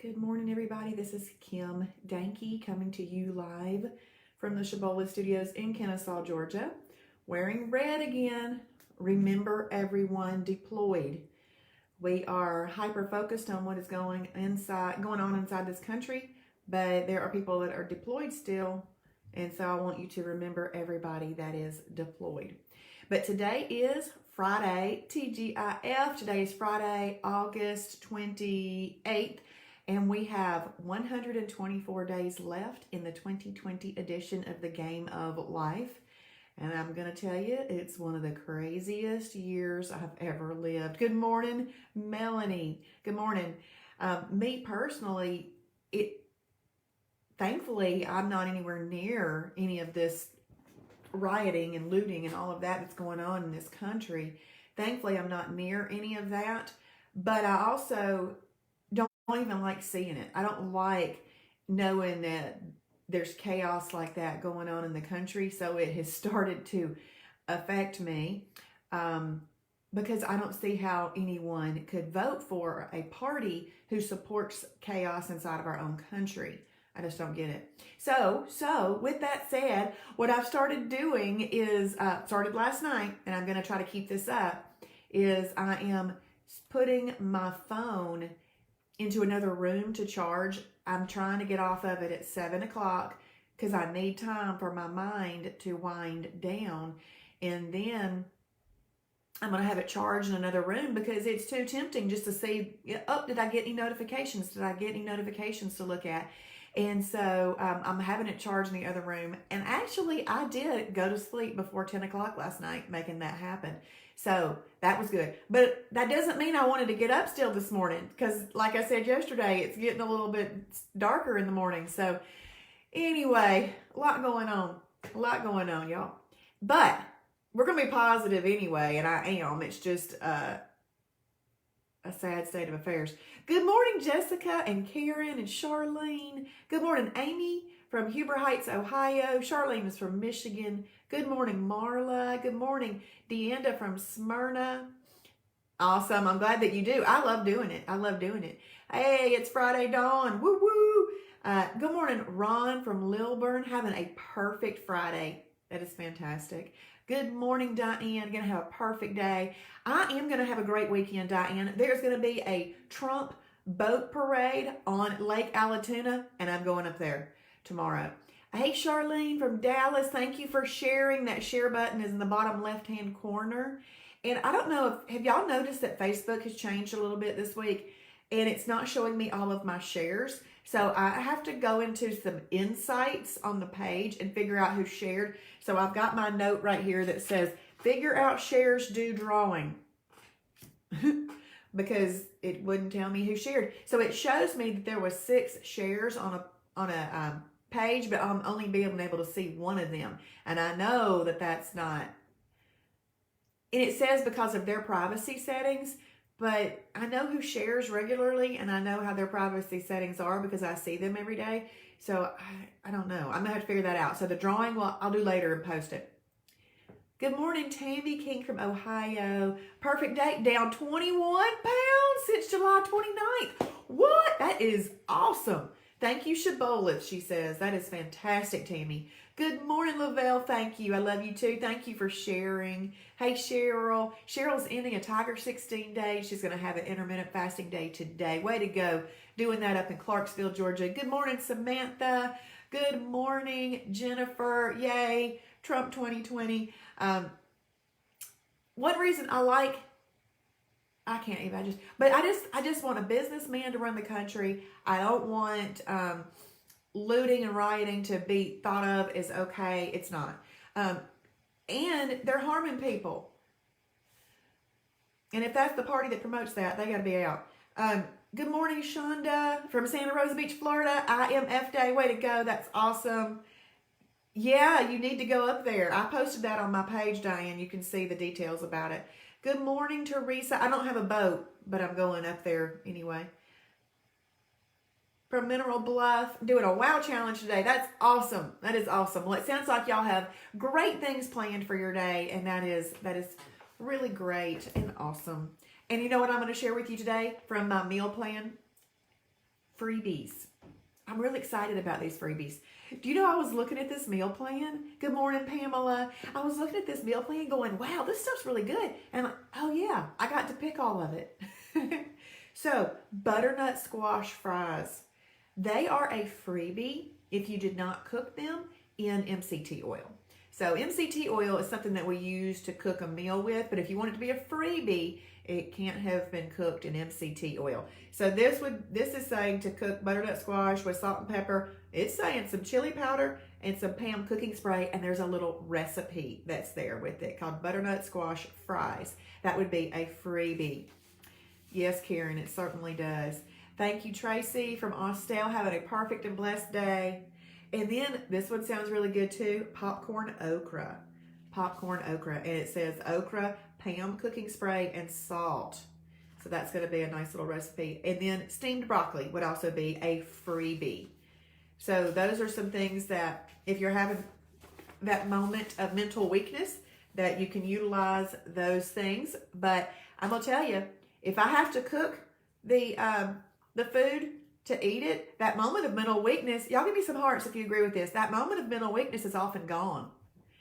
Good morning, everybody. This is Kim Danke coming to you live from the Shibboleth studios in Kennesaw, Georgia. Wearing red again. Remember, everyone deployed. We are hyper-focused on what is going on inside this country, but there are people that are deployed still, and so I want you to remember everybody that is deployed. But today is Friday, TGIF. Today is Friday, August 28th. And we have 124 days left in the 2020 edition of the Game of Life. And I'm going to tell you, it's one of the craziest years I've ever lived. Good morning, Melanie. Good morning. Me personally, thankfully, I'm not anywhere near any of this rioting and looting and all of that that's going on in this country. Thankfully, I'm not near any of that. But I also don't even like seeing it. I don't like knowing that there's chaos like that going on in the country. So it has started to affect me because I don't see how anyone could vote for a party who supports chaos inside of our own country. I just don't get it. So with that said, what I've started doing is, started last night, and I'm going to try to keep this up, is I am putting my phone into another room to charge. I'm trying to get off of it at 7 o'clock because I need time for my mind to wind down. And then I'm going to have it charged in another room because it's too tempting just to see, oh, did I get any notifications? Did I get any notifications to look at? And so I'm having it charged in the other room. And actually, I did go to sleep before 10 o'clock last night, making that happen. So that was good. But that doesn't mean I wanted to get up still this morning because, like I said yesterday, it's getting a little bit darker in the morning. So anyway, a lot going on. A lot going on, y'all. But we're going to be positive anyway, and I am. It's just a sad state of affairs. Good morning, Jessica and Karen and Charlene. Good morning, Amy from Huber Heights, Ohio. Charlene is from Michigan. Good morning, Marla. Good morning, Deanda from Smyrna. Awesome. I'm glad that you do. I love doing it. I love doing it. Hey, it's Friday dawn. Woo woo. Good morning, Ron from Lilburn. Having a perfect Friday. That is fantastic. Good morning, Diane. Going to have a perfect day. I am going to have a great weekend, Diane. There's going to be a Trump boat parade on Lake Allatoona, and I'm going up there tomorrow. Hey, Charlene from Dallas. Thank you for sharing. That share button is in the bottom left-hand corner. And I don't know have y'all noticed that Facebook has changed a little bit this week, and it's not showing me all of my shares. So I have to go into some insights on the page and figure out who shared. So I've got my note right here that says, figure out shares, do drawing. Because it wouldn't tell me who shared. So it shows me that there was 6 shares on a page, but I'm only being able to see one of them. And I know that that's not, and it says because of their privacy settings, but I know who shares regularly, and I know how their privacy settings are because I see them every day. So I don't know. I'm going to have to figure that out. So the drawing, well, I'll do later and post it. Good morning, Tammy King from Ohio. Perfect date, down 21 pounds since July 29th. What? That is awesome. Thank you, Shibboleth, she says. That is fantastic, Tammy. Good morning, Lavelle. Thank you. I love you too. Thank you for sharing. Hey, Cheryl. Cheryl's ending a Tiger 16 days. She's going to have an intermittent fasting day today. Way to go. Doing that up in Clarksville, Georgia. Good morning, Samantha. Good morning, Jennifer. Yay, Trump 2020. One reason I just want a businessman to run the country. I don't want looting and rioting to be thought of as okay. It's not. And they're harming people. And if that's the party that promotes that, they got to be out. Good morning, Shonda from Santa Rosa Beach, Florida. IMF Day. Way to go. That's awesome. Yeah, you need to go up there. I posted that on my page, Diane. You can see the details about it. Good morning, Teresa. I don't have a boat, but I'm going up there anyway. From Mineral Bluff, doing a wow challenge today. That's awesome. That is awesome. Well, it sounds like y'all have great things planned for your day, and that is really great and awesome. And you know what I'm going to share with you today from my meal plan? freebies. I'm really excited about these freebies. Do you know I was looking at this meal plan? Good morning, Pamela. I was looking at this meal plan going, wow, this stuff's really good. And I'm like, oh yeah, I got to pick all of it. So, butternut squash fries. They are a freebie if you did not cook them in MCT oil. So MCT oil is something that we use to cook a meal with, but if you want it to be a freebie, it can't have been cooked in MCT oil. So this is saying to cook butternut squash with salt and pepper. It's saying some chili powder and some Pam cooking spray, and there's a little recipe that's there with it called butternut squash fries. That would be a freebie. Yes, Karen, it certainly does. Thank you, Tracy from Austell. Having a perfect and blessed day. And then this one sounds really good too. Popcorn okra. Popcorn okra. And it says okra, Pam cooking spray, and salt. So that's going to be a nice little recipe. And then steamed broccoli would also be a freebie. So those are some things that if you're having that moment of mental weakness, that you can utilize those things. But I'm going to tell you, if I have to cook the food to eat it, that moment of mental weakness, y'all give me some hearts if you agree with this. That moment of mental weakness is often gone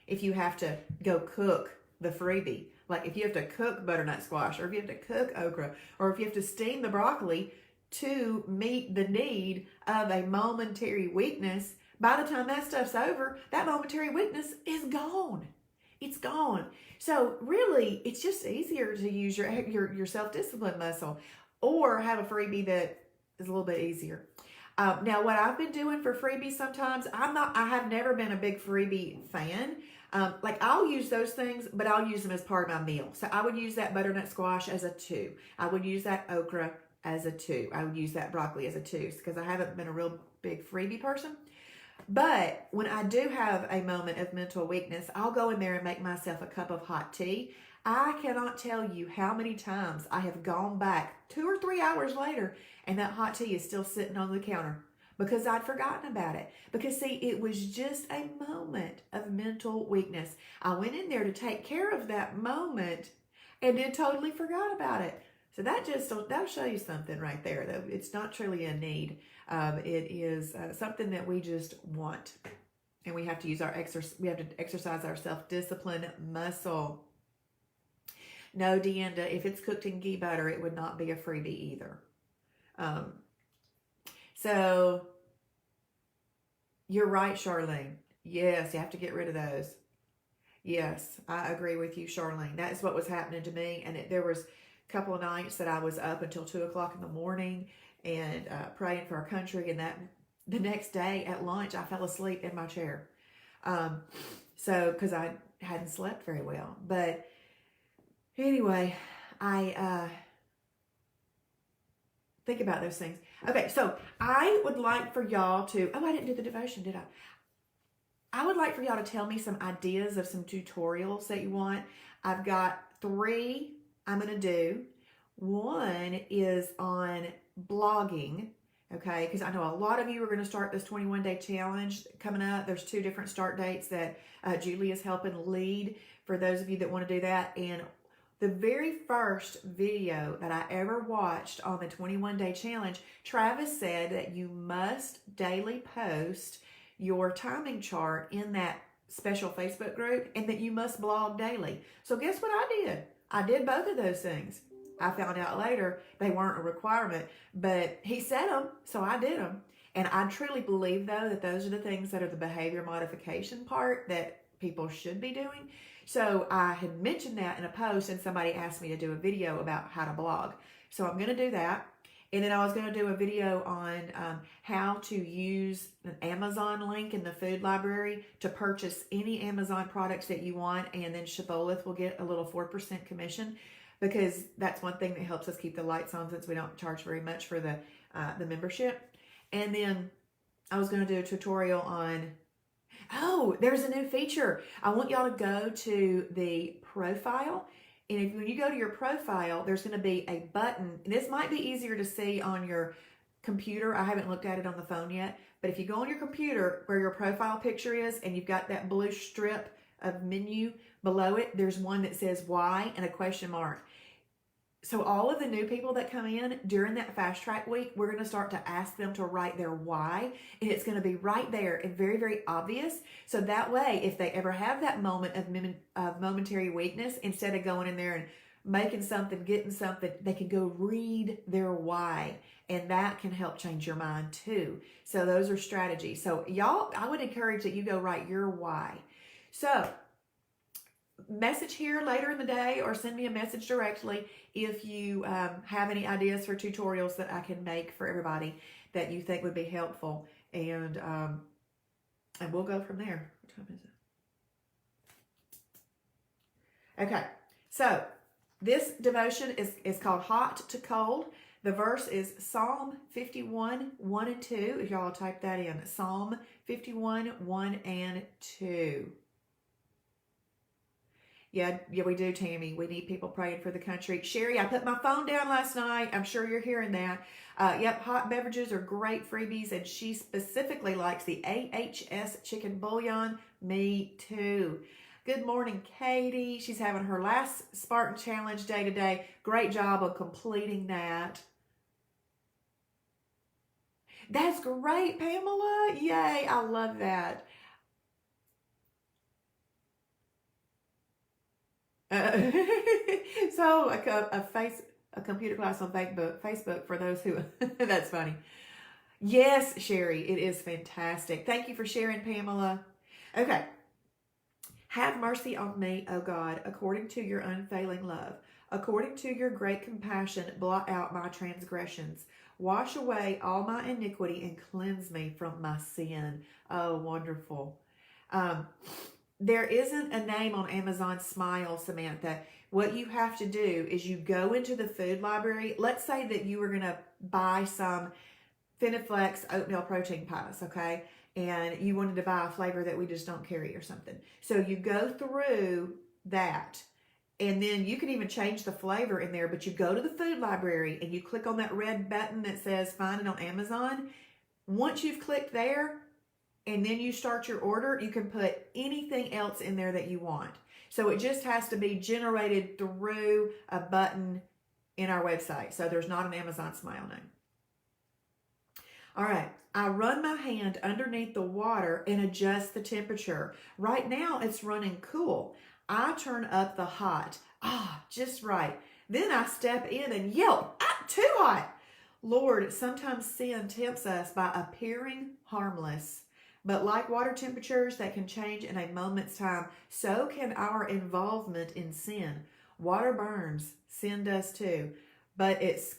if you have to go cook the freebie. Like if you have to cook butternut squash, or if you have to cook okra, or if you have to steam the broccoli to meet the need of a momentary weakness, by the time that stuff's over, that momentary weakness is gone. It's gone. So really, it's just easier to use your self-discipline muscle, or have a freebie that is a little bit easier. Now, what I've been doing for freebies sometimes, I have never been a big freebie fan. Like I'll use those things, but I'll use them as part of my meal. So I would use that butternut squash as a 2. I would use that okra as a 2. I would use that broccoli as a 2, because I haven't been a real big freebie person. But when I do have a moment of mental weakness, I'll go in there and make myself a cup of hot tea. I cannot tell you how many times I have gone back 2 or 3 hours later and that hot tea is still sitting on the counter because I'd forgotten about it. Because see, it was just a moment of mental weakness. I went in there to take care of that moment and then totally forgot about it. So that'll show you something right there. That it's not truly a need. It is something that we just want, and we have to use we have to exercise our self-discipline muscle. No, Deanda, if it's cooked in ghee butter, it would not be a freebie either. So you're right, Charlene. Yes, you have to get rid of those. Yes, I agree with you, Charlene. That is what was happening to me. And there was a couple of nights that I was up until 2 o'clock in the morning and praying for our country. And that the next day at lunch, I fell asleep in my chair. So, because I hadn't slept very well. But anyway, I think about those things. Okay, so I would like for y'all to, I didn't do the devotion, did I? I would like for y'all to tell me some ideas of some tutorials that you want. I've got 3 I'm going to do. One is on blogging, okay? Because I know a lot of you are going to start this 21-day challenge coming up. There's 2 different start dates that Julie is helping lead for those of you that want to do that. And the very first video that I ever watched on the 21-day challenge, Travis said that you must daily post your timing chart in that special Facebook group and that you must blog daily. So guess what I did? I did both of those things. I found out later they weren't a requirement, but he said them, so I did them. And I truly believe, though, that those are the things that are the behavior modification part that people should be doing. So I had mentioned that in a post, and somebody asked me to do a video about how to blog. So I'm going to do that. And then I was going to do a video on how to use an Amazon link in the food library to purchase any Amazon products that you want. And then Shibboleth will get a little 4% commission, because that's one thing that helps us keep the lights on, since we don't charge very much for the membership. And then I was going to do a tutorial on, there's a new feature. I want y'all to go to the profile. And when you go to your profile, there's going to be a button. And this might be easier to see on your computer. I haven't looked at it on the phone yet. But if you go on your computer where your profile picture is, and you've got that blue strip of menu below it, there's one that says why and a question mark. So all of the new people that come in during that fast track week, we're going to start to ask them to write their why, and it's going to be right there and very, very obvious. So that way, if they ever have that moment of momentary weakness, instead of going in there and making something, getting something, they can go read their why, and that can help change your mind too. So those are strategies. So y'all, I would encourage that you go write your why. So message here later in the day or send me a message directly if you have any ideas for tutorials that I can make for everybody that you think would be helpful, and we'll go from there. What time is it? Okay, so this devotion is called Hot to Cold. The verse is Psalm 51, 1 and 2. If y'all type that in, Psalm 51, 1 and 2. Yeah, we do, Tammy. We need people praying for the country. Sherry, I put my phone down last night. I'm sure you're hearing that. Yep, hot beverages are great freebies, and she specifically likes the AHS chicken bouillon. Me too. Good morning, Katie. She's having her last Spartan Challenge day today. Great job of completing that. That's great, Pamela. Yay, I love that. So a computer class on Facebook for those who, that's funny. Yes, Sherry, it is fantastic. Thank you for sharing, Pamela. Okay. Have mercy on me, O God, according to your unfailing love. According to your great compassion, blot out my transgressions. Wash away all my iniquity and cleanse me from my sin. Oh, wonderful. There isn't a name on Amazon Smile, Samantha. What you have to do is you go into the food library. Let's say that you were going to buy some Finiflex oatmeal protein pies, okay? And you wanted to buy a flavor that we just don't carry or something. So you go through that, and then you can even change the flavor in there, but you go to the food library and you click on that red button that says find it on Amazon. Once you've clicked there, and then you start your order, you can put anything else in there that you want. So it just has to be generated through a button in our website. So there's not an Amazon Smile name. All right. I run my hand underneath the water and adjust the temperature. Right now it's running cool. I turn up the hot. Just right. Then I step in and yelp, too hot. Lord, sometimes sin tempts us by appearing harmless. But like water temperatures that can change in a moment's time, so can our involvement in sin. Water burns, sin does too, but its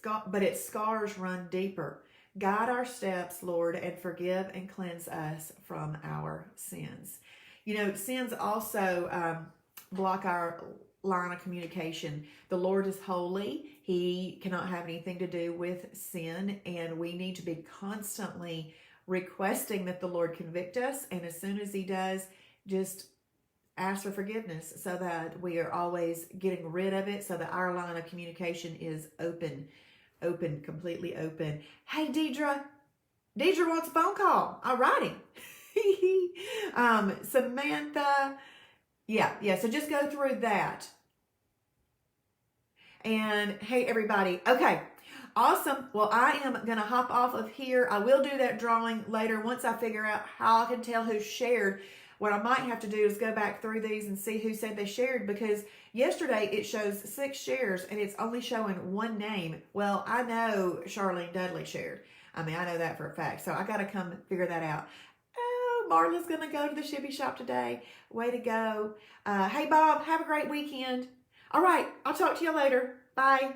scars run deeper. Guide our steps, Lord, and forgive and cleanse us from our sins. You know, sins also block our line of communication. The Lord is holy. He cannot have anything to do with sin, and we need to be constantly requesting that the Lord convict us, and as soon as he does, just ask for forgiveness so that we are always getting rid of it, so that our line of communication is open, completely open. Hey, Deidre wants a phone call. All righty. Samantha, yeah, so just go through that. And hey, everybody. Okay. Awesome. Well, I am going to hop off of here. I will do that drawing later once I figure out how I can tell who shared. What I might have to do is go back through these and see who said they shared, because yesterday it shows 6 shares and it's only showing 1 name. Well, I know Charlene Dudley shared. I mean, I know that for a fact. So I got to come figure that out. Oh, Marla's going to go to the Shibby shop today. Way to go. Hey, Bob, have a great weekend. All right. I'll talk to you later. Bye.